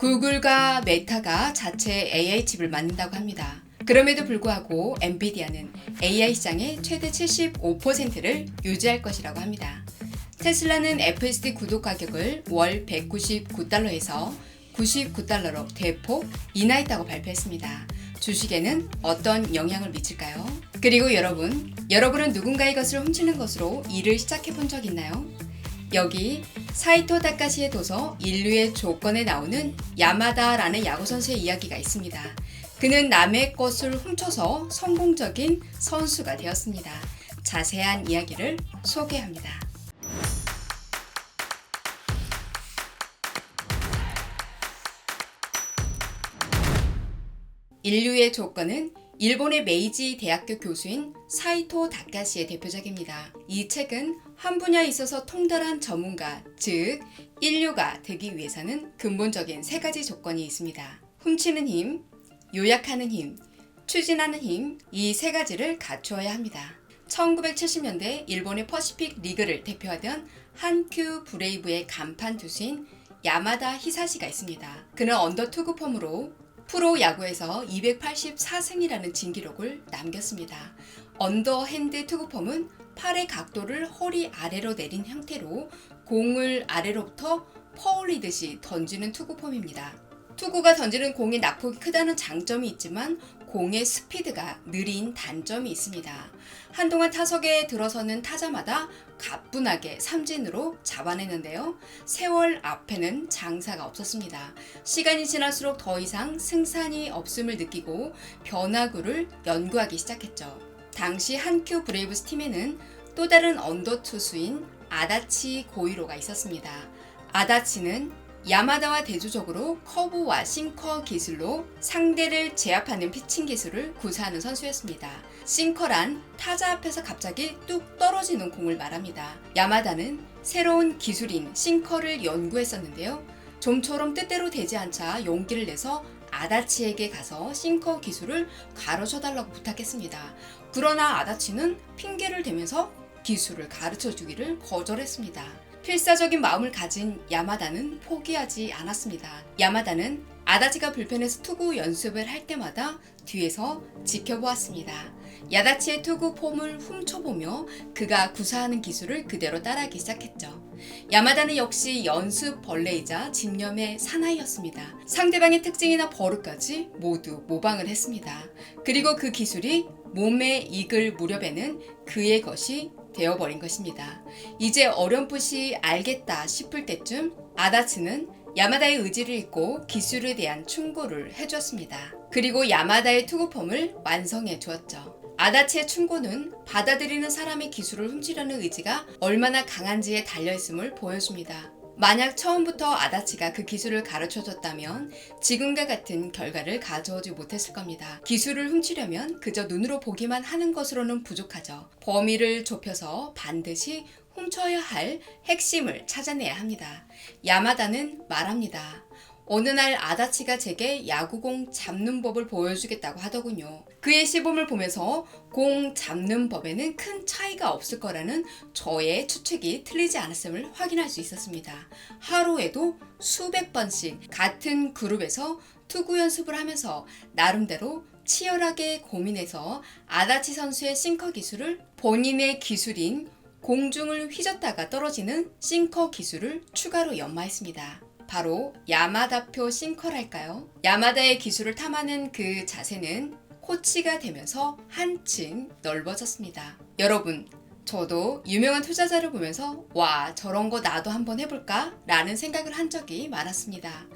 구글과 메타가 자체 AI 칩을 만든다고 합니다. 그럼에도 불구하고 엔비디아는 AI 시장의 최대 75%를 유지할 것이라고 합니다. 테슬라는 FSD 구독 가격을 월 199달러에서 99달러로 대폭 인하했다고 발표했습니다. 주식에는 어떤 영향을 미칠까요? 그리고 여러분은 누군가의 것을 훔치는 것으로 일을 시작해 본 적 있나요? 여기 사이토 다카시의 도서 인류의 조건에 나오는 야마다라는 야구 선수의 이야기가 있습니다. 그는 남의 것을 훔쳐서 성공적인 선수가 되었습니다. 자세한 이야기를 소개합니다. 인류의 조건은 일본의 메이지 대학교 교수인 사이토 다카시의 대표작입니다. 이 책은 한 분야에 있어서 통달한 전문가, 즉 인류가 되기 위해서는 근본적인 세 가지 조건이 있습니다. 훔치는 힘, 요약하는 힘, 추진하는 힘, 이 세 가지를 갖추어야 합니다. 1970년대 일본의 퍼시픽 리그를 대표하던 한큐 브레이브의 간판 투수인 야마다 히사시가 있습니다. 그는 언더 투구 폼으로 프로 야구에서 284승이라는 진기록을 남겼습니다. 언더핸드 투구폼은 팔의 각도를 허리 아래로 내린 형태로 공을 아래로부터 퍼올리듯이 던지는 투구폼입니다. 투구가 던지는 공의 낙폭이 크다는 장점이 있지만 공의 스피드가 느린 단점이 있습니다. 한동안 타석에 들어서는 타자마다 가뿐하게 삼진으로 잡아내는데요. 세월 앞에는 장사가 없었습니다. 시간이 지날수록 더 이상 승산이 없음을 느끼고 변화구를 연구하기 시작했죠. 당시 한큐 브레이브스 팀에는 또 다른 언더 투수인 아다치 고이로가 있었습니다. 아다치는 야마다와 대조적으로 커브와 싱커 기술로 상대를 제압하는 피칭 기술을 구사하는 선수였습니다. 싱커란 타자 앞에서 갑자기 뚝 떨어지는 공을 말합니다. 야마다는 새로운 기술인 싱커를 연구했었는데요. 좀처럼 뜻대로 되지 않자 용기를 내서 아다치에게 가서 싱커 기술을 가르쳐달라고 부탁했습니다. 그러나 아다치는 핑계를 대면서 기술을 가르쳐주기를 거절했습니다. 필사적인 마음을 가진 야마다는 포기하지 않았습니다. 야마다는 아다치가 불펜에서 투구 연습을 할 때마다 뒤에서 지켜보았습니다. 야다치의 투구 폼을 훔쳐보며 그가 구사하는 기술을 그대로 따라하기 시작했죠. 야마다는 역시 연습 벌레이자 집념의 사나이였습니다. 상대방의 특징이나 버릇까지 모두 모방을 했습니다. 그리고 그 기술이 몸에 익을 무렵에는 그의 것이 되어버린 것입니다. 이제 어렴풋이 알겠다 싶을 때쯤 아다치는 야마다의 의지를 읽고 기술에 대한 충고를 해주었습니다. 그리고 야마다의 투구폼을 완성해 주었죠. 아다치의 충고는 받아들이는 사람의 기술을 훔치려는 의지가 얼마나 강한지에 달려있음을 보여줍니다. 만약 처음부터 아다치가 그 기술을 가르쳐줬다면 지금과 같은 결과를 가져오지 못했을 겁니다. 기술을 훔치려면 그저 눈으로 보기만 하는 것으로는 부족하죠. 범위를 좁혀서 반드시 훔쳐야 할 핵심을 찾아내야 합니다. 야마다는 말합니다. 어느 날 아다치가 제게 야구공 잡는 법을 보여주겠다고 하더군요. 그의 시범을 보면서 공 잡는 법에는 큰 차이가 없을 거라는 저의 추측이 틀리지 않았음을 확인할 수 있었습니다. 하루에도 수백 번씩 같은 그룹에서 투구 연습을 하면서 나름대로 치열하게 고민해서 아다치 선수의 싱커 기술을 본인의 기술인 공중을 휘젓다가 떨어지는 싱커 기술을 추가로 연마했습니다. 바로 야마다표 싱커랄까요? 야마다의 기술을 탐하는 그 자세는 코치가 되면서 한층 넓어졌습니다. 여러분, 저도 유명한 투자자를 보면서 와, 저런 거 나도 한번 해볼까? 라는 생각을 한 적이 많았습니다.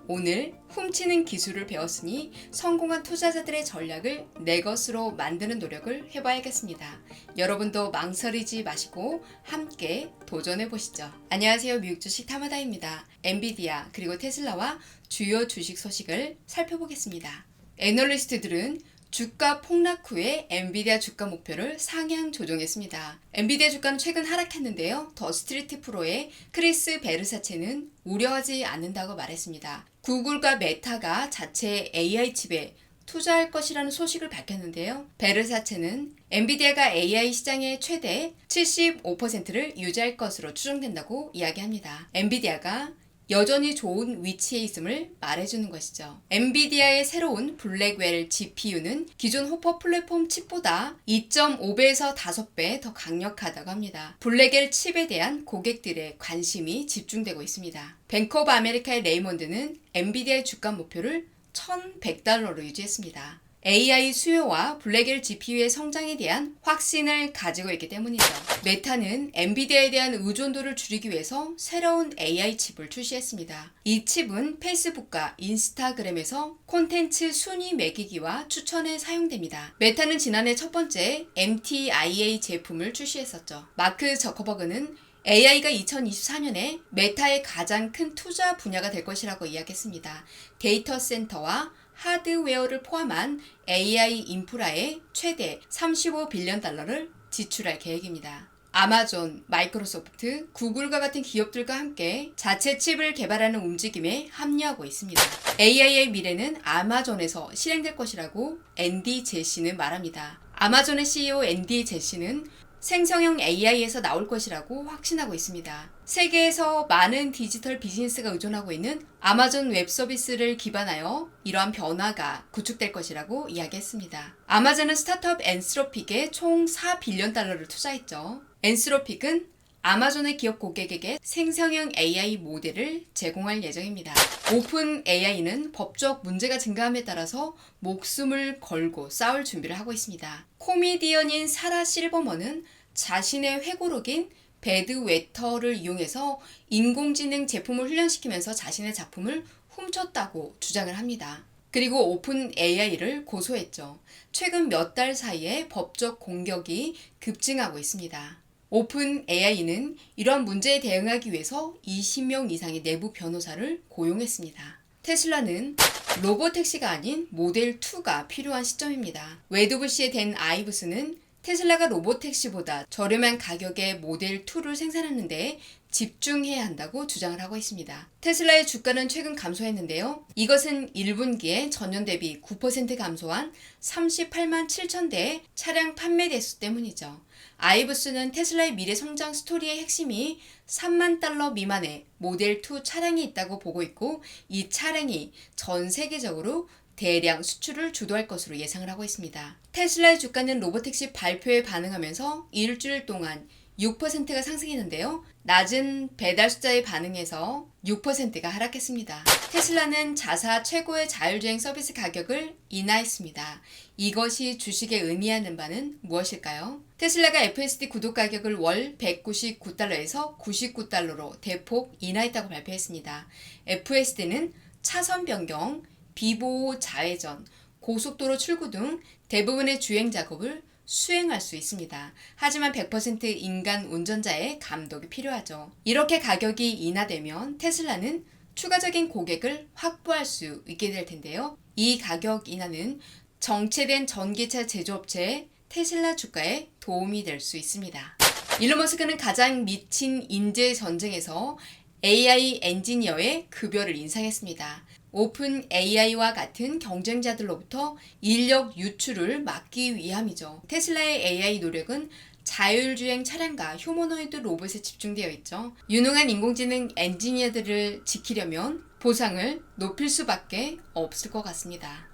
오늘 훔치는 기술을 배웠으니 성공한 투자자들의 전략을 내 것으로 만드는 노력을 해봐야겠습니다. 여러분도 망설이지 마시고 함께 도전해보시죠. 안녕하세요. 미국 주식 타마다입니다. 엔비디아 그리고 테슬라와 주요 주식 소식을 살펴보겠습니다. 애널리스트들은 주가 폭락 후에 엔비디아 주가 목표를 상향 조정했습니다. 엔비디아 주가는 최근 하락했는데요. 더 스트리트 프로의 크리스 베르사체는 우려하지 않는다고 말했습니다. 구글과 메타가 자체 AI 칩에 투자할 것이라는 소식을 밝혔는데요. 베르사체는 엔비디아가 AI 시장의 최대 75%를 유지할 것으로 추정된다고 이야기합니다. 엔비디아가 여전히 좋은 위치에 있음을 말해주는 것이죠. 엔비디아의 새로운 블랙웰 GPU는 기존 호퍼 플랫폼 칩보다 2.5배에서 5배 더 강력하다고 합니다. 블랙웰 칩에 대한 고객들의 관심이 집중되고 있습니다. 뱅크 오브 아메리카의 레이몬드는 엔비디아의 주가 목표를 $1,100로 유지했습니다. AI 수요와 블랙웰 GPU의 성장에 대한 확신을 가지고 있기 때문이죠. 메타는 엔비디아에 대한 의존도를 줄이기 위해서 새로운 AI 칩을 출시했습니다. 이 칩은 페이스북과 인스타그램에서 콘텐츠 순위 매기기와 추천에 사용됩니다. 메타는 지난해 첫 번째 MTIA 제품을 출시했었죠. 마크 저커버그는 AI가 2024년에 메타의 가장 큰 투자 분야가 될 것이라고 이야기했습니다. 데이터 센터와 하드웨어를 포함한 AI 인프라에 최대 $35빌리언을 지출할 계획입니다. 아마존, 마이크로소프트, 구글과 같은 기업들과 함께 자체 칩을 개발하는 움직임에 합류하고 있습니다. AI의 미래는 아마존에서 실행될 것이라고 앤디 제시는 말합니다. 아마존의 CEO 앤디 제시는 생성형 AI에서 나올 것이라고 확신하고 있습니다. 세계에서 많은 디지털 비즈니스가 의존하고 있는 아마존 웹 서비스를 기반하여 이러한 변화가 구축될 것이라고 이야기했습니다. 아마존은 스타트업 엔스로픽에 총 $4빌리언을 투자했죠. 엔스로픽은 아마존의 기업 고객에게 생성형 AI 모델을 제공할 예정입니다. 오픈 AI는 법적 문제가 증가함에 따라서 목숨을 걸고 싸울 준비를 하고 있습니다. 코미디언인 사라 실버먼은 자신의 회고록인 배드웨터를 이용해서 인공지능 제품을 훈련시키면서 자신의 작품을 훔쳤다고 주장을 합니다. 그리고 오픈 AI를 고소했죠. 최근 몇 달 사이에 법적 공격이 급증하고 있습니다. 오픈 AI는 이런 문제에 대응하기 위해서 20명 이상의 내부 변호사를 고용했습니다. 테슬라는 로보택시가 아닌 모델2가 필요한 시점입니다. 웨드부시의 댄 아이브스는 테슬라가 로보택시보다 저렴한 가격의 모델2를 생산하는데 집중해야 한다고 주장을 하고 있습니다. 테슬라의 주가는 최근 감소했는데요. 이것은 1분기에 전년 대비 9% 감소한 38만 7천 대의 차량 판매 대수 때문이죠. 아이브스는 테슬라의 미래 성장 스토리의 핵심이 $3만 미만의 모델2 차량이 있다고 보고 있고 이 차량이 전 세계적으로 대량 수출을 주도할 것으로 예상을 하고 있습니다. 테슬라의 주가는 로보택시 발표에 반응하면서 일주일 동안 6%가 상승했는데요. 낮은 배달 숫자에 반응해서 6%가 하락했습니다. 테슬라는 자사 최고의 자율주행 서비스 가격을 인하했습니다. 이것이 주식에 의미하는 바는 무엇일까요? 테슬라가 FSD 구독 가격을 월 $199에서 $99로 대폭 인하했다고 발표했습니다. FSD는 차선 변경, 비보호 좌회전, 고속도로 출구 등 대부분의 주행 작업을 수행할 수 있습니다. 하지만 100% 인간 운전자의 감독이 필요하죠. 이렇게 가격이 인하되면 테슬라는 추가적인 고객을 확보할 수 있게 될 텐데요. 이 가격 인하는 정체된 전기차 제조업체 테슬라 주가에 도움이 될 수 있습니다. 일론 머스크는 가장 미친 인재 전쟁에서 AI 엔지니어의 급여를 인상했습니다. 오픈 AI와 같은 경쟁자들로부터 인력 유출을 막기 위함이죠. 테슬라의 AI 노력은 자율주행 차량과 휴머노이드 로봇에 집중되어 있죠. 유능한 인공지능 엔지니어들을 지키려면 보상을 높일 수밖에 없을 것 같습니다.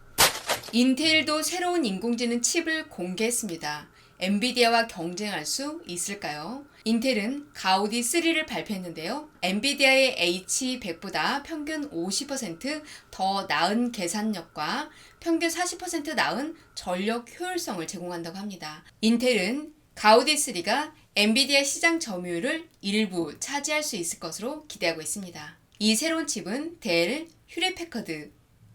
인텔도 새로운 인공지능 칩을 공개했습니다. 엔비디아와 경쟁할 수 있을까요? 인텔은 가우디 3를 발표했는데요. 엔비디아의 H100보다 평균 50% 나은 계산력과 평균 40% 나은 전력 효율성을 제공한다고 합니다. 인텔은 가우디 3가 엔비디아 시장 점유율을 일부 차지할 수 있을 것으로 기대하고 있습니다. 이 새로운 칩은 델, 휴레패커드,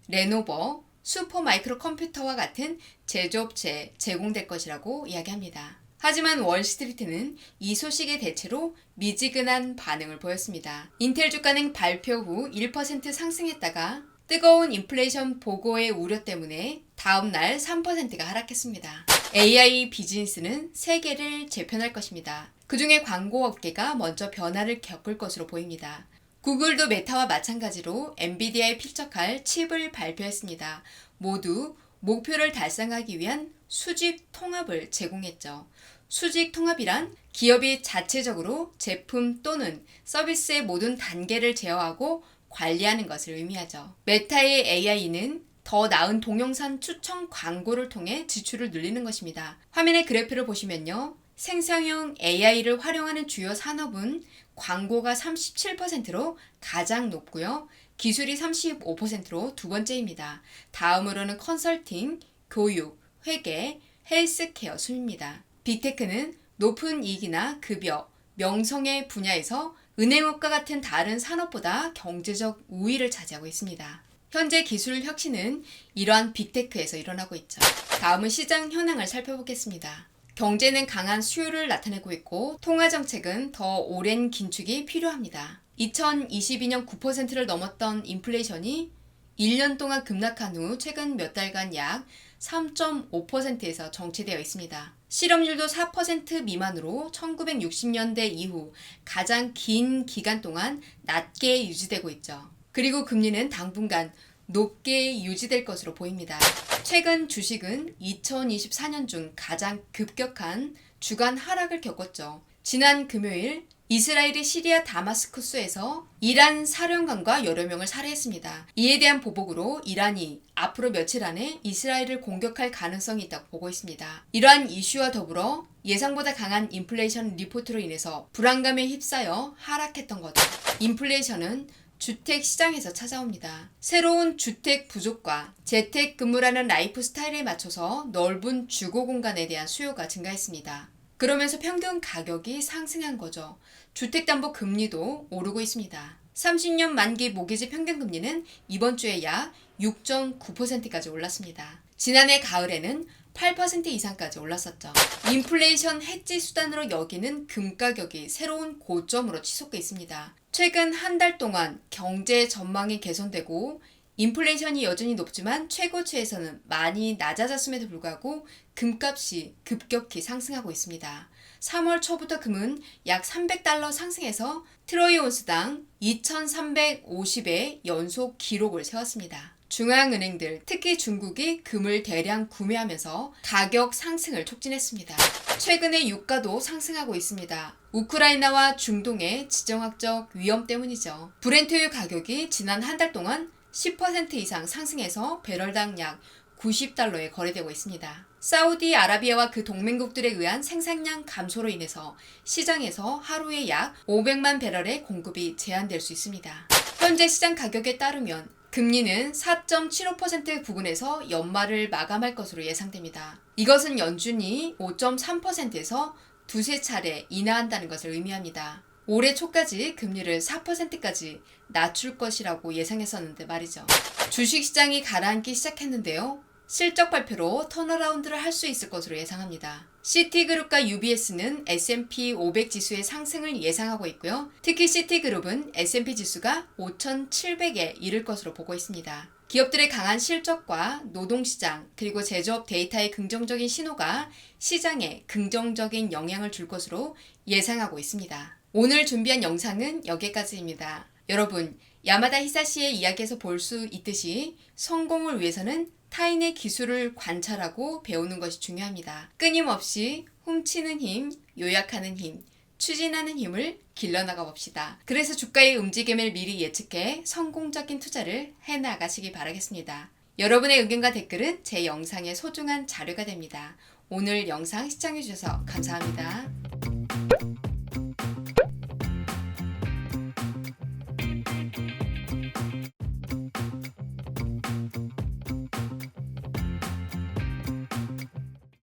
레노버, 슈퍼마이크로 컴퓨터와 같은 제조업체에 제공될 것이라고 이야기합니다. 하지만 월스트리트는 이 소식의 대체로 미지근한 반응을 보였습니다. 인텔 주가는 발표 후 1% 상승했다가 뜨거운 인플레이션 보고의 우려 때문에 다음날 3%가 하락했습니다. AI 비즈니스는 세계를 재편할 것입니다. 그중에 광고업계가 먼저 변화를 겪을 것으로 보입니다. 구글도 메타와 마찬가지로 엔비디아에 필적할 칩을 발표했습니다. 모두 목표를 달성하기 위한 수직 통합을 제공했죠. 수직 통합이란 기업이 자체적으로 제품 또는 서비스의 모든 단계를 제어하고 관리하는 것을 의미하죠. 메타의 AI는 더 나은 동영상 추천 광고를 통해 지출을 늘리는 것입니다. 화면의 그래프를 보시면요. 생성형 AI를 활용하는 주요 산업은 광고가 37%로 가장 높고요. 기술이 35%로 두 번째입니다. 다음으로는 컨설팅, 교육, 회계, 헬스케어 순입니다. 빅테크는 높은 이익이나 급여, 명성의 분야에서 은행업과 같은 다른 산업보다 경제적 우위를 차지하고 있습니다. 현재 기술 혁신은 이러한 빅테크에서 일어나고 있죠. 다음은 시장 현황을 살펴보겠습니다. 경제는 강한 수요를 나타내고 있고 통화정책은 더 오랜 긴축이 필요합니다. 2022년 9%를 넘었던 인플레이션이 1년 동안 급락한 후 최근 몇 달간 약 3.5%에서 정체되어 있습니다. 실업률도 4% 미만으로 1960년대 이후 가장 긴 기간 동안 낮게 유지되고 있죠. 그리고 금리는 당분간 높게 유지될 것으로 보입니다. 최근 주식은 2024년 중 가장 급격한 주간 하락을 겪었죠. 지난 금요일 이스라엘이 시리아 다마스쿠스에서 이란 사령관과 여러 명을 살해했습니다. 이에 대한 보복으로 이란이 앞으로 며칠 안에 이스라엘을 공격할 가능성이 있다고 보고 있습니다. 이러한 이슈와 더불어 예상보다 강한 인플레이션 리포트로 인해서 불안감에 휩싸여 하락했던 거죠. 인플레이션은 주택 시장에서 찾아옵니다. 새로운 주택 부족과 재택근무라는 라이프 스타일에 맞춰서 넓은 주거 공간에 대한 수요가 증가했습니다. 그러면서 평균 가격이 상승한 거죠. 주택담보 금리도 오르고 있습니다. 30년 만기 모기지 평균 금리는 이번 주에 약 6.9%까지 올랐습니다. 지난해 가을에는 8% 이상까지 올랐었죠. 인플레이션 해지 수단으로 여기는 금 가격이 새로운 고점으로 치솟고 있습니다. 최근 한 달 동안 경제 전망이 개선되고 인플레이션이 여전히 높지만 최고치에서는 많이 낮아졌음에도 불구하고 금값이 급격히 상승하고 있습니다. 3월 초부터 금은 약 $300 상승해서 트로이 온스당 2,350의 연속 기록을 세웠습니다. 중앙은행들, 특히 중국이 금을 대량 구매하면서 가격 상승을 촉진했습니다. 최근에 유가도 상승하고 있습니다. 우크라이나와 중동의 지정학적 위험 때문이죠. 브렌트유 가격이 지난 한 달 동안 10% 이상 상승해서 배럴당 약 $90에 거래되고 있습니다. 사우디아라비아와 그 동맹국들에 의한 생산량 감소로 인해서 시장에서 하루에 약 500만 배럴의 공급이 제한될 수 있습니다. 현재 시장 가격에 따르면 금리는 4.75% 부근에서 연말을 마감할 것으로 예상됩니다. 이것은 연준이 5.3%에서 두세 차례 인하한다는 것을 의미합니다. 올해 초까지 금리를 4%까지 낮출 것이라고 예상했었는데 말이죠. 주식시장이 가라앉기 시작했는데요. 실적 발표로 턴어라운드를 할 수 있을 것으로 예상합니다. 시티그룹과 UBS는 S&P 500 지수의 상승을 예상하고 있고요. 특히 시티그룹은 S&P 지수가 5,700에 이를 것으로 보고 있습니다. 기업들의 강한 실적과 노동시장 그리고 제조업 데이터의 긍정적인 신호가 시장에 긍정적인 영향을 줄 것으로 예상하고 있습니다. 오늘 준비한 영상은 여기까지입니다. 여러분, 야마다 히사시의 이야기에서 볼 수 있듯이 성공을 위해서는 타인의 기술을 관찰하고 배우는 것이 중요합니다. 끊임없이 훔치는 힘, 요약하는 힘, 추진하는 힘을 길러나가 봅시다. 그래서 주가의 움직임을 미리 예측해 성공적인 투자를 해나가시기 바라겠습니다. 여러분의 의견과 댓글은 제 영상의 소중한 자료가 됩니다. 오늘 영상 시청해주셔서 감사합니다.